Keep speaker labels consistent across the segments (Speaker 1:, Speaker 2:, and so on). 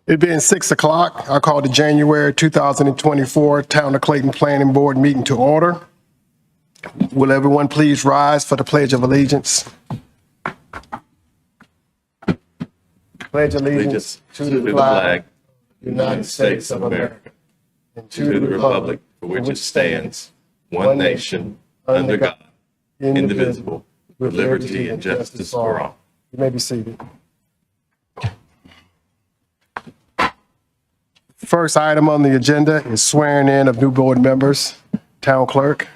Speaker 1: It being 6 o'clock, I call the January 2024 Town of Clayton Planning Board meeting to order. Will everyone please rise for the Pledge of Allegiance? Pledge allegiance to the flag of the United States of America and to the republic for which it stands, one nation, under God, indivisible, with liberty and justice for all. You may be seated. First item on the agenda is swearing in of new board members. Town Clerk.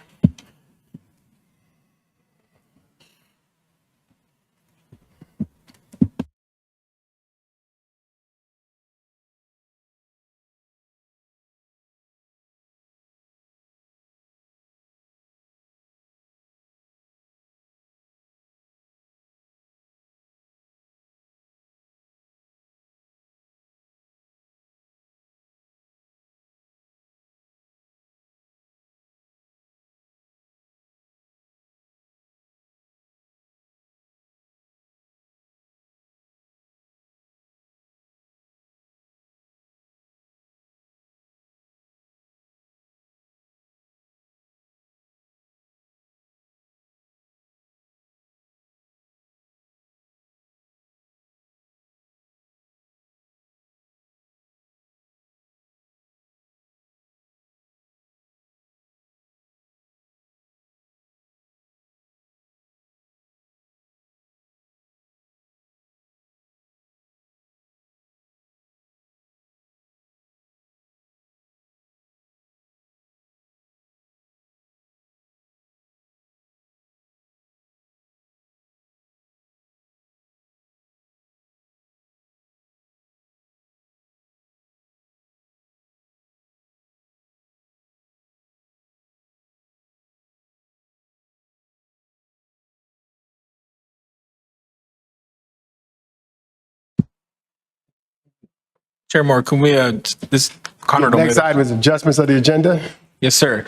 Speaker 2: Chair Moore, can we, this Connor.
Speaker 1: Next item is adjustments of the agenda.
Speaker 2: Yes, sir.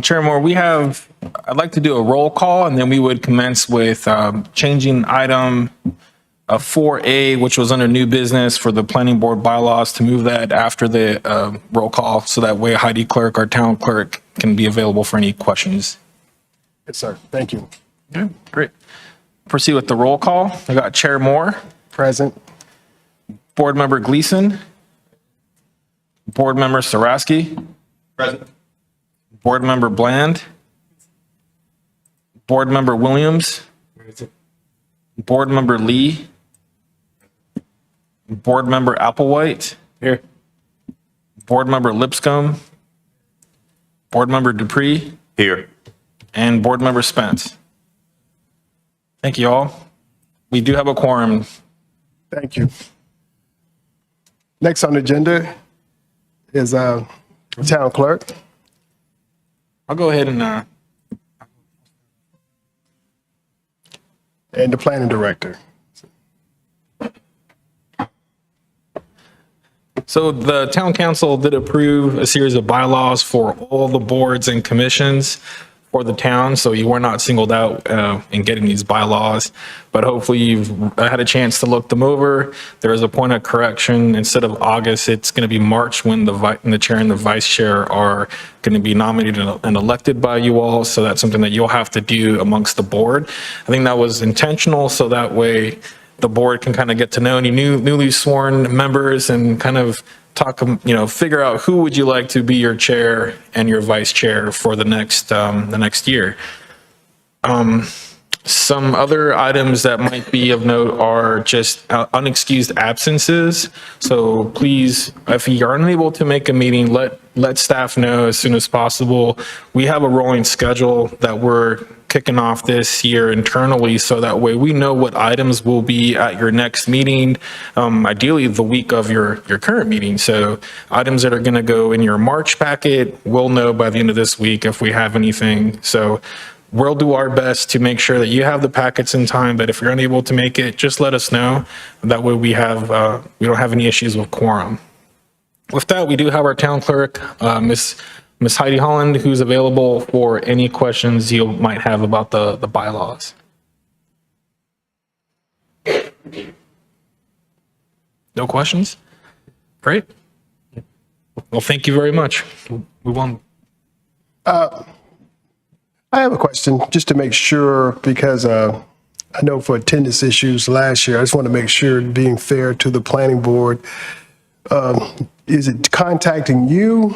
Speaker 2: Chair Moore, I'd like to do a roll call and then we would commence with changing item 4A, which was under new business for the planning board bylaws, to move that after the roll call. So that way Heidi Clerk, our town clerk, can be available for any questions.
Speaker 1: Yes, sir. Thank you.
Speaker 2: Okay, great. Proceed with the roll call. I got Chair Moore.
Speaker 1: Present.
Speaker 2: Board Member Gleason. Board Member Saraski.
Speaker 3: Present.
Speaker 2: Board Member Bland. Board Member Williams. Board Member Lee. Board Member Applewhite.
Speaker 3: Here.
Speaker 2: Board Member Lipscomb. Board Member Dupree.
Speaker 3: Here.
Speaker 2: And Board Member Spence. Thank you all. We do have a quorum.
Speaker 1: Thank you. Next on the agenda is Town Clerk.
Speaker 2: I'll go ahead and
Speaker 1: And the Planning Director.
Speaker 2: So the town council did approve a series of bylaws for all the boards and commissions for the town. So you were not singled out in getting these bylaws, but hopefully you've had a chance to look them over. There is a point of correction. Instead of August, it's going to be March when the chair and the vice chair are going to be nominated and elected by you all. So that's something that you'll have to do amongst the board. I think that was intentional. So that way the board can kind of get to know any newly sworn members and kind of talk, figure out who would you like to be your chair and your vice chair for the next year. Some other items that might be of note are just unexcused absences. So please, if you're unable to make a meeting, let staff know as soon as possible. We have a rolling schedule that we're kicking off this year internally, so that way we know what items will be at your next meeting, ideally the week of your current meeting. So items that are going to go in your March packet, we'll know by the end of this week if we have anything. So we'll do our best to make sure that you have the packets in time, but if you're unable to make it, just let us know. That way we don't have any issues with quorum. With that, we do have our town clerk, Miss Heidi Holland, who's available for any questions you might have about the bylaws. No questions? Great. Well, thank you very much. Move on.
Speaker 3: I have a question just to make sure, because I know for attendance issues last year, I just want to make sure, being fair to the planning board, is it contacting you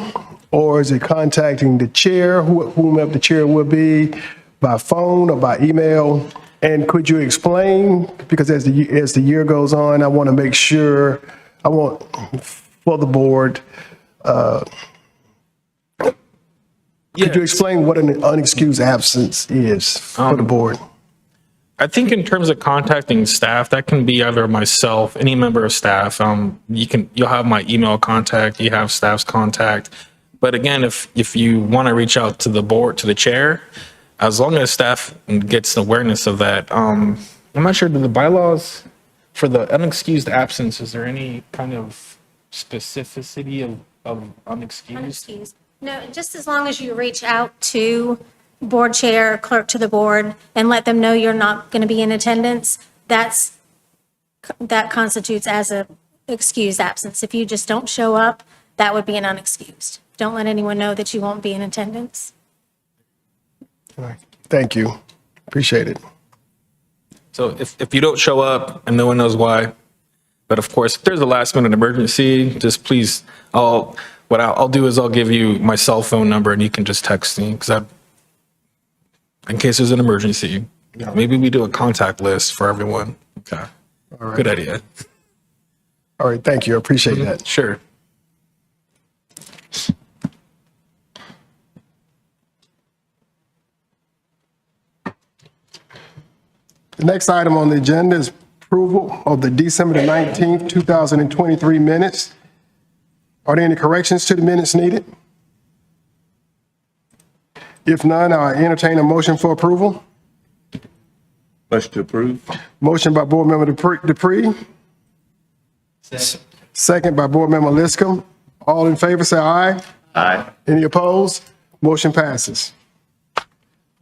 Speaker 3: or is it contacting the chair, whomever the chair will be, by phone or by email? And could you explain, because as the year goes on, I want to make sure, I want for the board, could you explain what an unexcused absence is for the board?
Speaker 2: I think in terms of contacting staff, that can be either myself, any member of staff. You'll have my email contact, you have staff's contact. But again, if you want to reach out to the board, to the chair, as long as staff gets awareness of that, I'm not sure, do the bylaws for the unexcused absence, is there any kind of specificity of unexcused?
Speaker 4: Unexcused. No, just as long as you reach out to board chair, clerk to the board, and let them know you're not going to be in attendance, that constitutes as a excused absence. If you just don't show up, that would be an unexcused. Don't let anyone know that you won't be in attendance.
Speaker 3: Thank you. Appreciate it.
Speaker 2: So if you don't show up and no one knows why, but of course, if there's a last minute emergency, just please, what I'll do is I'll give you my cell phone number and you can just text me, because in case there's an emergency, maybe we do a contact list for everyone. Okay.
Speaker 3: All right.
Speaker 2: Good idea.
Speaker 3: All right. Thank you. I appreciate that.
Speaker 2: Sure.
Speaker 3: The next item on the agenda is approval of the December the 19th, 2023 minutes. Are there any corrections to the minutes needed? If none, I entertain a motion for approval.
Speaker 1: Motion to approve.
Speaker 3: Motion by Board Member Dupree. Second by Board Member Liscum. All in favor, say aye.
Speaker 1: Aye.
Speaker 3: Any opposed? Motion passes.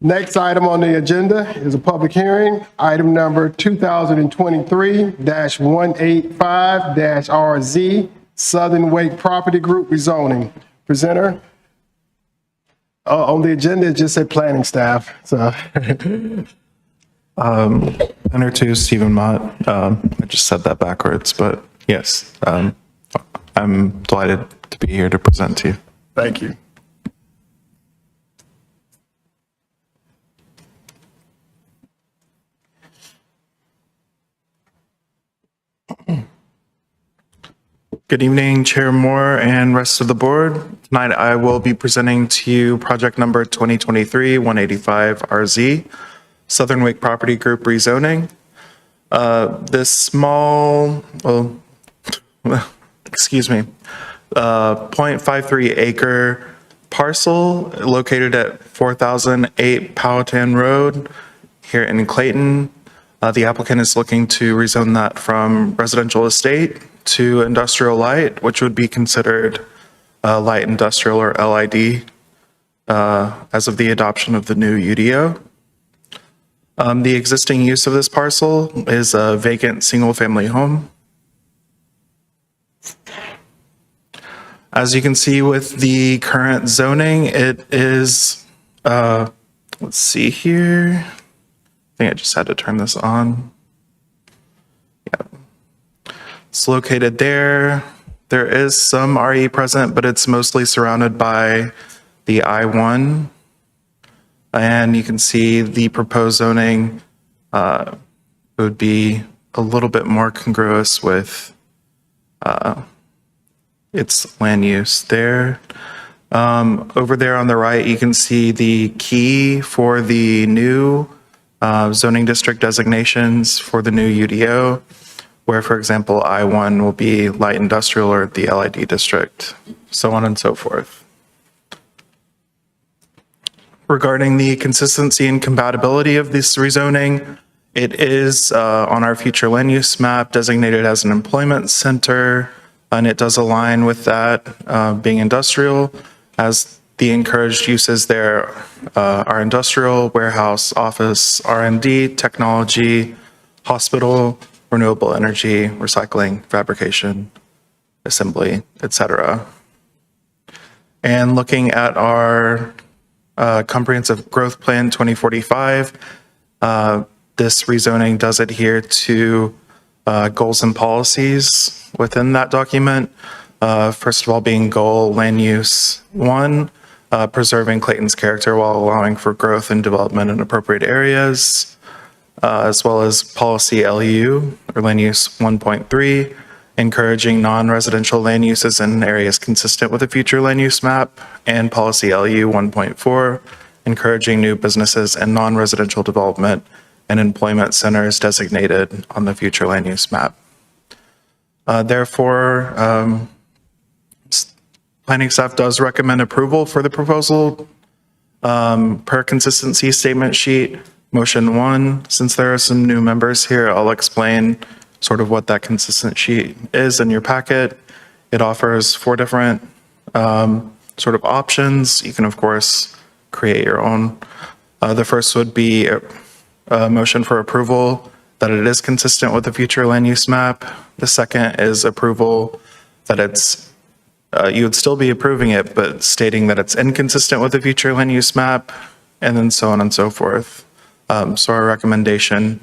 Speaker 3: Next item on the agenda is a public hearing, item number 2023-185-RZ, Southern Wake Property Group rezoning. Presenter on the agenda, it just said planning staff, so.
Speaker 5: Enter to Stephen Mott. I just said that backwards, but yes, I'm delighted to be here to present to you.
Speaker 3: Thank you.
Speaker 5: Good evening, Chair Moore and rest of the board. Tonight I will be presenting to you project number 2023-185-RZ, Southern Wake Property Group rezoning. This small, 0.53 acre parcel located at 4008 Powhatan Road here in Clayton. The applicant is looking to rezone that from residential estate to industrial light, which would be considered light industrial or LID as of the adoption of the new UDO. The existing use of this parcel is a vacant single-family home. As you can see with the current zoning, it is, let's see here. I think I just had to turn this on. Yeah. It's located there. There is some RE present, but it's mostly surrounded by the I-1. And you can see the proposed zoning would be a little bit more congruous with its land use there. Over there on the right, you can see the key for the new zoning district designations for the new UDO, where, for example, I-1 will be light industrial or the LID district, so on and so forth. Regarding the consistency and compatibility of this rezoning, it is on our future land use map designated as an employment center, and it does align with that being industrial, as the encouraged uses there are industrial, warehouse, office, R&D, technology, hospital, renewable energy, recycling, fabrication, assembly, etc. And looking at our comprehensive growth plan 2045, this rezoning does adhere to goals and policies within that document. First of all, being goal land use 1, preserving Clayton's character while allowing for growth and development in appropriate areas, as well as policy LU, or land use 1.3, encouraging non-residential land uses in areas consistent with the future land use map, and policy LU 1.4, encouraging new businesses and non-residential development and employment centers designated on the future land use map. Therefore, planning staff does recommend approval for the proposal per consistency statement sheet, motion 1. Since there are some new members here, I'll explain sort of what that consistent sheet is in your packet. It offers 4 different sort of options. You can, of course, create your own. The first would be a motion for approval that it is consistent with the future land use map. The second is approval that it's, you would still be approving it, but stating that it's inconsistent with the future land use map, and then so on and so forth. So our recommendation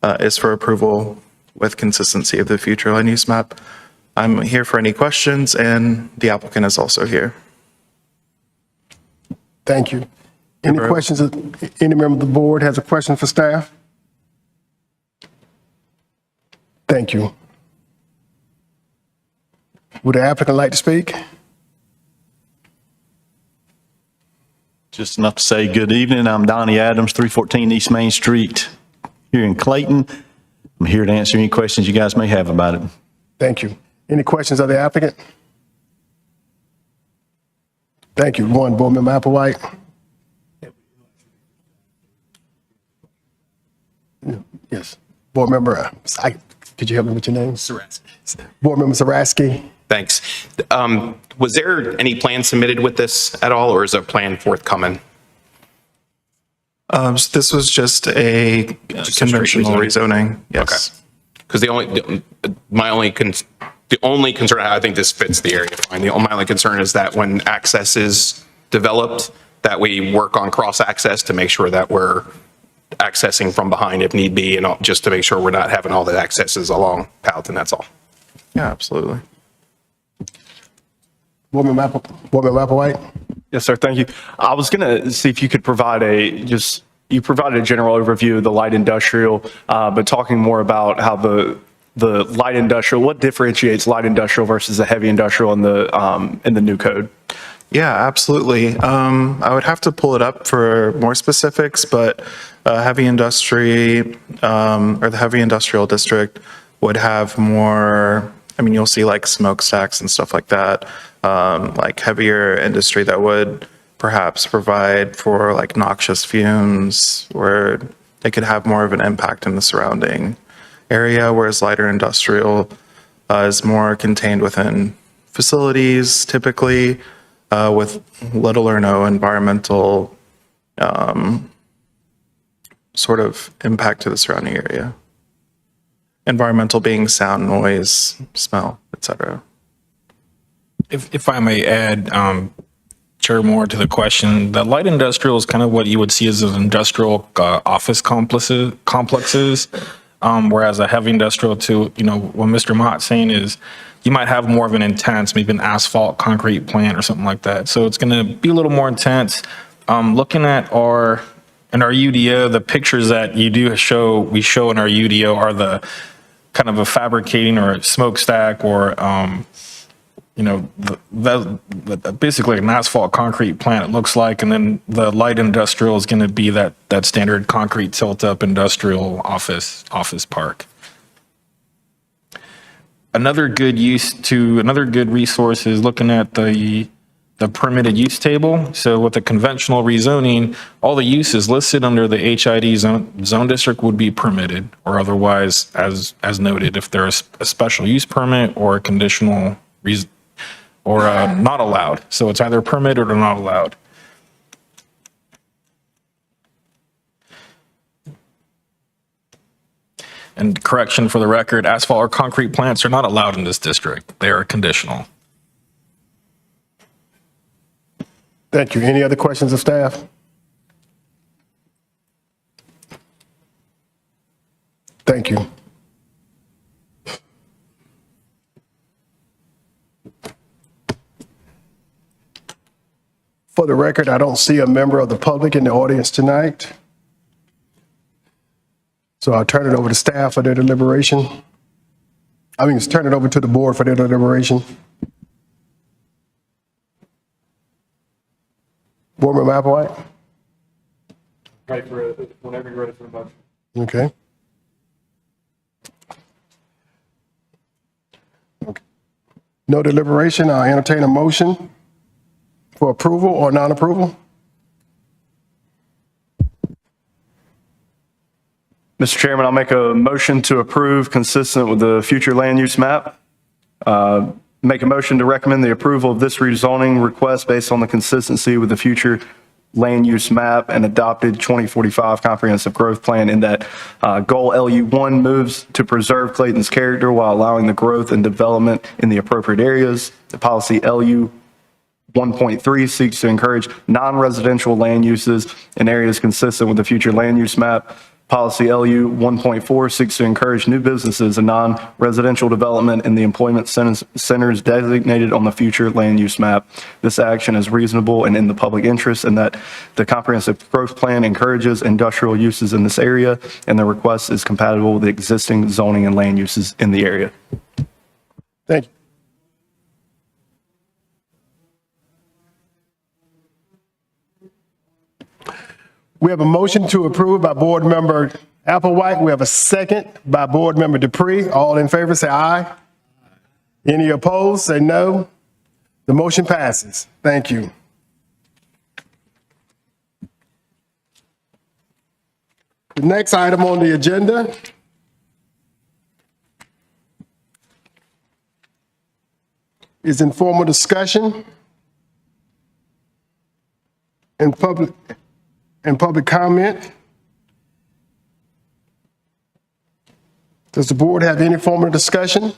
Speaker 5: is for approval with consistency of the future land use map. I'm here for any questions, and the applicant is also here.
Speaker 3: Thank you. Any
Speaker 5: Bro.
Speaker 3: questions? Any member of the board has a question for staff? Thank you. Would the applicant like to speak?
Speaker 6: Just enough to say good evening. I'm Donnie Adams, 314 East Main Street here in Clayton. I'm here to answer any questions you guys may have about it.
Speaker 3: Thank you. Any questions of the applicant? Thank you. One, Board Member Applewhite. Yes. Board Member, could you help me with your name?
Speaker 7: Saraski.
Speaker 3: Board Member Saraski.
Speaker 7: Thanks. Was there any plan submitted with this at all, or is a plan forthcoming?
Speaker 5: So this was just a conventional rezoning. Yes.
Speaker 7: Because the only concern, I think this fits the area fine. My only concern is that when access is developed, that we work on cross access to make sure that we're accessing from behind if need be, and just to make sure we're not having all the accesses along Powelton, that's all.
Speaker 5: Yeah, absolutely.
Speaker 3: Board Member Applewhite.
Speaker 8: Yes, sir. Thank you. I was going to see if you could provide you provided a general overview of the light industrial, but talking more about how the light industrial, what differentiates light industrial versus the heavy industrial in the new code?
Speaker 5: Yeah, absolutely. I would have to pull it up for more specifics, but heavy industry or the heavy industrial district would have more, I mean, you'll see like smokestacks and stuff like that, like heavier industry that would perhaps provide for like noxious fumes where they could have more of an impact in the surrounding area, whereas lighter industrial is more contained within facilities typically with little or no environmental sort of impact to the surrounding area. Environmental being sound, noise, smell, etc.
Speaker 2: If I may add, Chair Moore, to the question, the light industrial is kind of what you would see as an industrial office complexes, whereas a heavy industrial, to what Mr. Mott's saying is you might have more of an intense, maybe an asphalt concrete plant or something like that. So it's going to be a little more intense. Looking at in our UDO, the pictures that we show in our UDO are the kind of a fabricating or a smokestack or basically an asphalt concrete plant it looks like, and then the light industrial is going to be that standard concrete tilt-up industrial office park. Another good resource is looking at the permitted use table. So with the conventional rezoning, all the uses listed under the HID zone district would be permitted, or otherwise, as noted, if there's a special use permit or a conditional or not allowed. So it's either permitted or not allowed. And correction for the record, asphalt or concrete plants are not allowed in this district. They are conditional.
Speaker 3: Thank you. Any other questions of staff? Thank you. For the record, I don't see a member of the public in the audience tonight. So I'll turn it over to staff for their deliberation. Turn it over to the board for their deliberation. Board Member Applewhite?
Speaker 8: Ready for it, whenever you're ready for the motion.
Speaker 3: Okay. No deliberation, I'll entertain a motion for approval or non-approval.
Speaker 8: Mr. Chairman, I'll make a motion to approve consistent with the future land use map. Make a motion to recommend the approval of this rezoning request based on the consistency with the future land use map and adopted 2045 comprehensive growth plan, in that goal LU1 moves to preserve Clayton's character while allowing the growth and development in the appropriate areas. The policy LU 1.3 seeks to encourage non-residential land uses in areas consistent with the future land use map. Policy LU 1.4 seeks to encourage new businesses and non-residential development in the employment centers designated on the future land use map. This action is reasonable and in the public interest, and that the comprehensive growth plan encourages industrial uses in this area, and the request is compatible with the existing zoning and land uses in the area.
Speaker 3: Thank you. We have a motion to approve by Board Member Applewhite. We have a second by Board Member Dupree. All in favor, say aye. Any opposed, say no. The motion passes. Thank you. The next item on the agenda is informal discussion and public comment. Does the board have any form of discussion?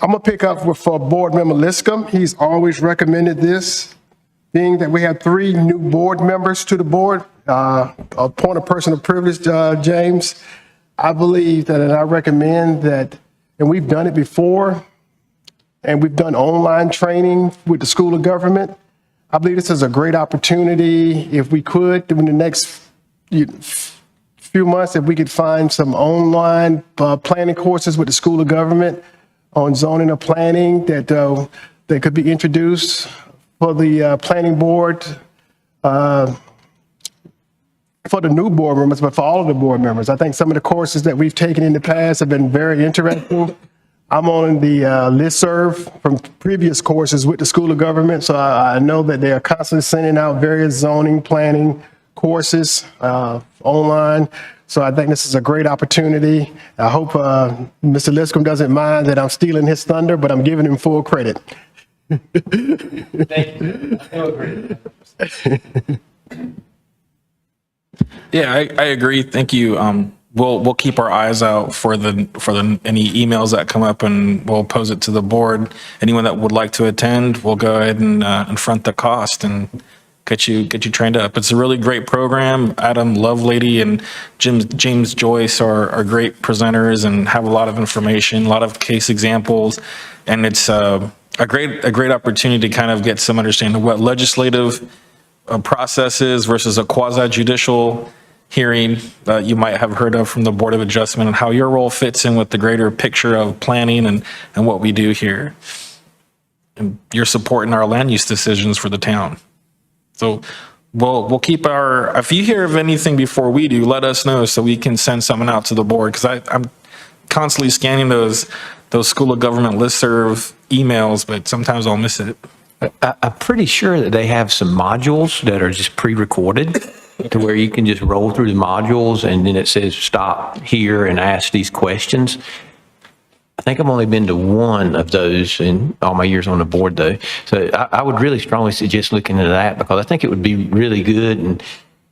Speaker 3: I'm gonna pick up for Board Member Liscombe. He's always recommended this, being that we have 3 new board members to the board. A point of personal privilege, James. I believe that, and I recommend that, and we've done it before, and we've done online training with the School of Government. I believe this is a great opportunity. If we could, in the next few months, if we could find some online planning courses with the School of Government on zoning or planning that could be introduced for the planning board, for the new board members, but for all of the board members. I think some of the courses that we've taken in the past have been very interesting. I'm on the listserv from previous courses with the School of Government, so I know that they are constantly sending out various zoning planning courses online. So I think this is a great opportunity. I hope Mr. Liscombe doesn't mind that I'm stealing his thunder, but I'm giving him full credit.
Speaker 8: Thank you.
Speaker 2: Yeah, I agree. Thank you. We'll keep our eyes out for any emails that come up, and we'll pose it to the board. Anyone that would like to attend, we'll go ahead and front the cost and get you trained up. It's a really great program. Adam Lovelady and James Joyce are great presenters and have a lot of information, a lot of case examples, and it's a great opportunity to kind of get some understanding of what legislative process is versus a quasi-judicial hearing that you might have heard of from the Board of Adjustment, and how your role fits in with the greater picture of planning and what we do here. And you're supporting our land use decisions for the town. So we'll keep if you hear of anything before we do, let us know so we can send someone out to the board, because I'm constantly scanning those School of Government listserv emails, but sometimes I'll miss it.
Speaker 9: I'm pretty sure that they have some modules that are just pre-recorded to where you can just roll through the modules and then it says stop here and ask these questions. I think I've only been to one of those in all my years on the board, though. So I would really strongly suggest looking into that, because I think it would be really good. And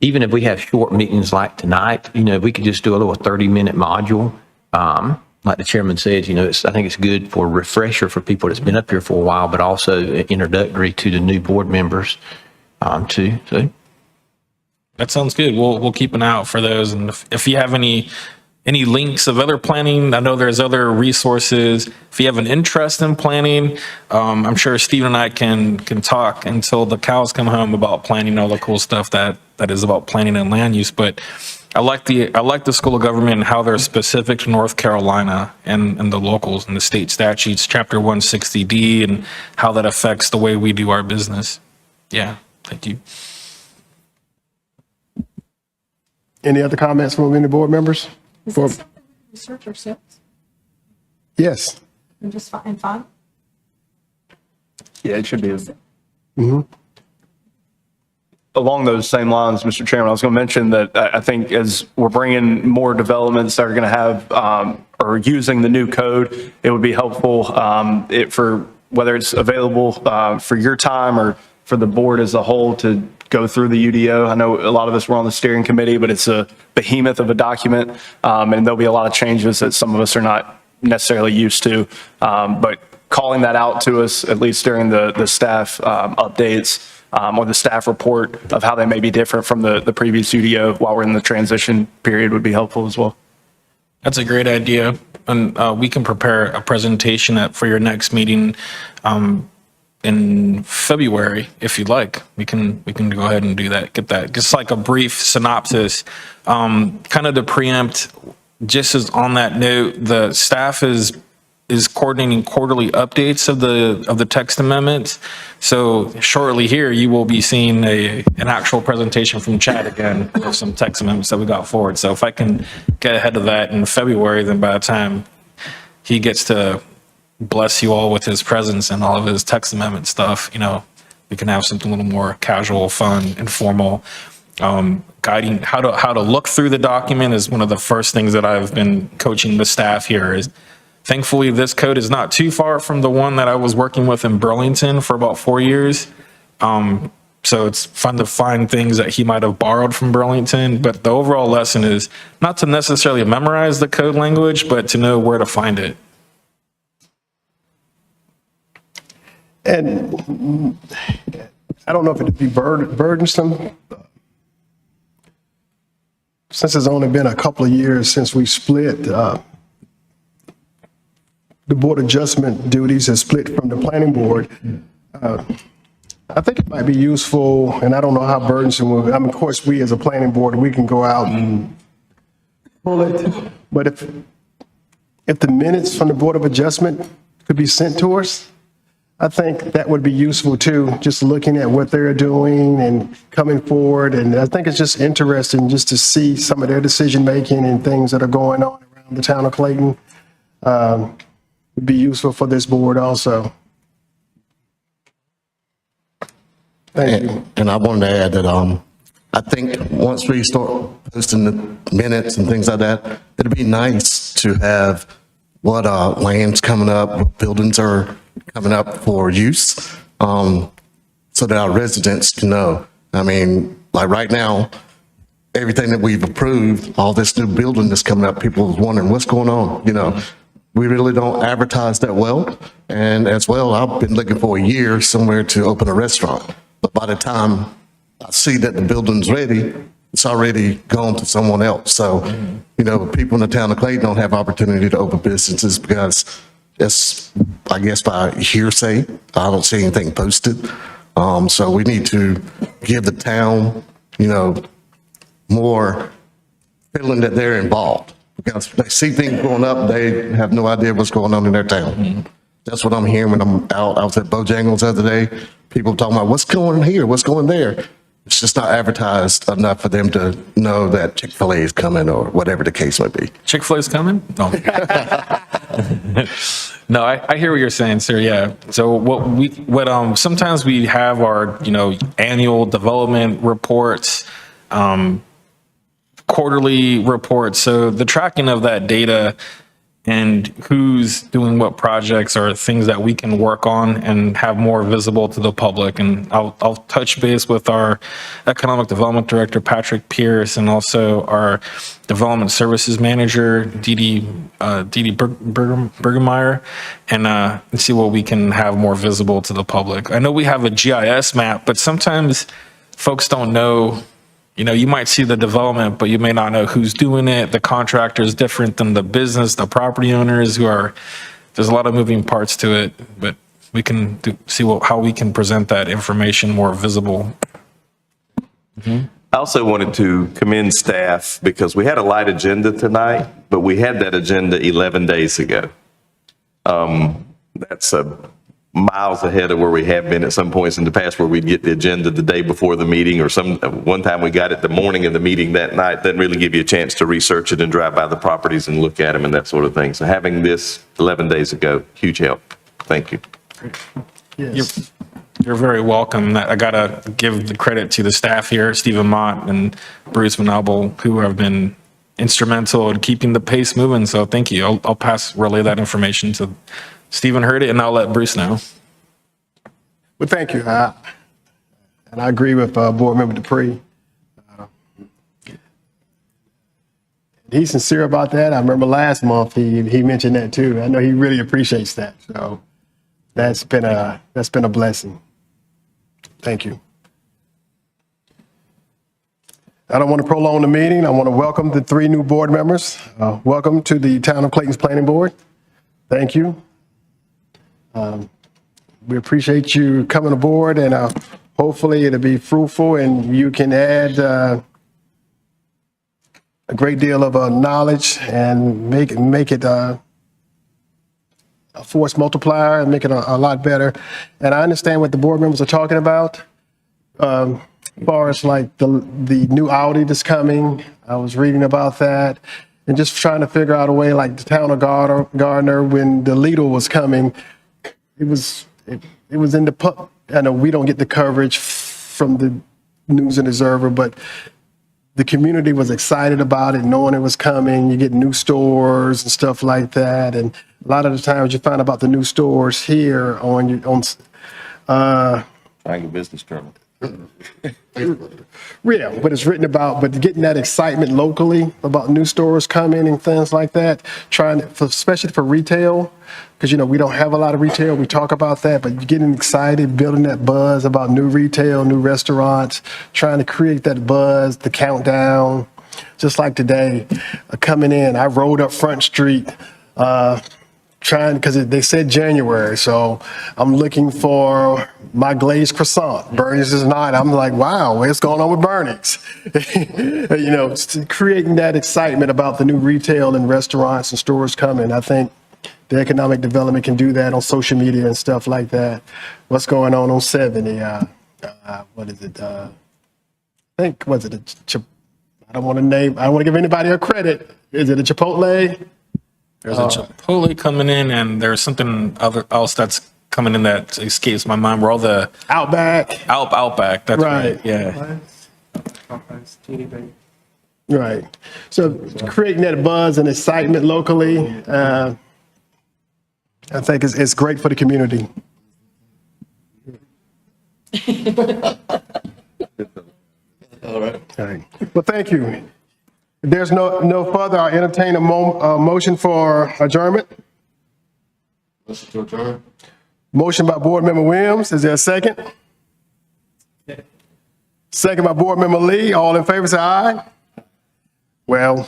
Speaker 9: even if we have short meetings like tonight, we could just do a little 30-minute module. Like the chairman said, I think it's good for a refresher for people that's been up here for a while, but also introductory to the new board members, too. So
Speaker 2: That sounds good. We'll keep an eye out for those. And if you have any links of other planning, I know there's other resources. If you have an interest in planning, I'm sure Stephen and I can talk until the cows come home about planning, all the cool stuff that is about planning and land use. But I like the School of Government and how they're specific to North Carolina and the locals and the state statutes, Chapter 160D, and how that affects the way we do our business. Yeah, thank you.
Speaker 3: Any other comments from any board members?
Speaker 10: Is this something research ourselves?
Speaker 3: Yes.
Speaker 10: And just fine?
Speaker 8: Yeah, it should be. Along those same lines, Mr. Chairman, I was going to mention that I think as we're bringing more developments that are going to have or using the new code, it would be helpful for whether it's available for your time or for the board as a whole to go through the UDO. I know a lot of us were on the steering committee, but it's a behemoth of a document, and there'll be a lot of changes that some of us are not necessarily used to. But calling that out to us, at least during the staff updates or the staff report of how they may be different from the previous UDO while we're in the transition period would be helpful as well.
Speaker 2: That's a great idea. And we can prepare a presentation for your next meeting in February, if you'd like. We can go ahead and do that. Get that, just like a brief synopsis, kind of to preempt. Just as on that note, the staff is coordinating quarterly updates of the text amendments. So shortly here, you will be seeing an actual presentation from Chad again of some text amendments that we got forward. So if I can get ahead of that in February, then by the time he gets to bless you all with his presence and all of his text amendment stuff, we can have something a little more casual, fun, informal. Guiding how to look through the document is one of the first things that I've been coaching the staff here. Is thankfully this code is not too far from the one that I was working with in Burlington for about 4 years. So it's fun to find things that he might have borrowed from Burlington. But the overall lesson is not to necessarily memorize the code language, but to know where to find it.
Speaker 3: And I don't know if it'd be burdensome. Since it's only been a couple of years since we split, the board adjustment duties is split from the planning board. I think it might be useful, and I don't know how burdensome it will be. I mean, of course, we as a planning board, we can go out and pull it, but if the minutes from the board of adjustment could be sent to us, I think that would be useful too, just looking at what they're doing and coming forward. And I think it's just interesting just to see some of their decision-making and things that are going on around the town of Clayton. Would be useful for this board also. Thank you.
Speaker 1: And I wanted to add that I think once we start posting the minutes and things like that, it'd be nice to have what land's coming up, what buildings are coming up for use, so that our residents can know. I mean, like right now, everything that we've approved, all this new building that's coming up, people are wondering what's going on. We really don't advertise that well. And as well, I've been looking for a year somewhere to open a restaurant. But by the time I see that the building's ready, it's already gone to someone else. So, people in the town of Clayton don't have opportunity to open businesses because it's, I guess, by hearsay. I don't see anything posted. So we need to give the town, more feeling that they're involved. Because they see things going up, they have no idea what's going on in their town. That's what I'm hearing when I'm out. I was at Bojangles the other day. People talking about what's going here, what's going there. It's just not advertised enough for them to know that Chick-fil-A is coming or whatever the case might be.
Speaker 2: Chick-fil-A is coming? No. No, I hear what you're saying, sir. Yeah. So sometimes we have our, annual development reports, quarterly reports. So the tracking of that data and who's doing what projects or things that we can work on and have more visible to the public. And I'll touch base with our Economic Development Director, Patrick Pierce, and also our Development Services Manager, Dee Bergemeyer, and see what we can have more visible to the public. I know we have a GIS map, but sometimes folks don't know. You know, you might see the development, but you may not know who's doing it. The contractor is different than the business, the property owners there's a lot of moving parts to it, but we can see how we can present that information more visible.
Speaker 1: I also wanted to commend staff because we had a light agenda tonight, but we had that agenda 11 days ago. That's miles ahead of where we have been at some points in the past where we'd get the agenda the day before the meeting, or one time we got it the morning of the meeting that night. Doesn't really give you a chance to research it and drive by the properties and look at them and that sort of thing. So having this 11 days ago, huge help. Thank you.
Speaker 3: Yes.
Speaker 2: You're very welcome. I gotta give the credit to the staff here, Stephen Mott and Bruce Manable, who have been instrumental in keeping the pace moving. So thank you. I'll relay that information to Stephen heard it, and I'll let Bruce know.
Speaker 3: Well, thank you. And I agree with Board Member Dupree. He's sincere about that. I remember last month he mentioned that too. I know he really appreciates that. So that's been a blessing. Thank you. I don't want to prolong the meeting. I want to welcome the 3 new board members. Welcome to the Town of Clayton's Planning Board. Thank you. We appreciate you coming aboard, and hopefully it'll be fruitful and you can add a great deal of knowledge and make it a force multiplier and make it a lot better. And I understand what the board members are talking about. As far as like the new Audi that's coming, I was reading about that, and just trying to figure out a way, like the town of Gardner, when the Lidl was coming, it was in the pub. I know we don't get the coverage from the News and Observer, but the community was excited about it, knowing it was coming. You get new stores and stuff like that, and a lot of the times you find about the new stores here on
Speaker 1: Triangle Business Journal.
Speaker 3: Yeah, but it's written about, but getting that excitement locally about new stores coming and things like that, especially for retail, because, we don't have a lot of retail. We talk about that, but getting excited, building that buzz about new retail, new restaurants, trying to create that buzz, the countdown. Just like today, coming in, I rode up Front Street, because they said January, so I'm looking for my glazed croissant. Bernie's is not. I'm like, wow, what's going on with Bernie's? Creating that excitement about the new retail and restaurants and stores coming. I think the economic development can do that on social media and stuff like that. What's going on 70? What is it? I think, was it I don't want to give anybody a credit. Is it a Chipotle?
Speaker 2: There's a Chipotle coming in, and there's something else that's coming in that escapes my mind. Where all the
Speaker 3: Outback.
Speaker 2: Outback. That's right. Yeah.
Speaker 3: Right. So creating that buzz and excitement locally, I think it's great for the community. All right. Well, thank you. If there's no further, I entertain a motion for adjournment.
Speaker 1: Motion to adjourn.
Speaker 3: Motion by Board Member Williams. Is there a second? Second by Board Member Lee. All in favor, say aye. Well,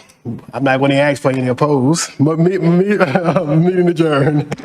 Speaker 3: I'm not going to ask for any opposed. Meeting adjourned.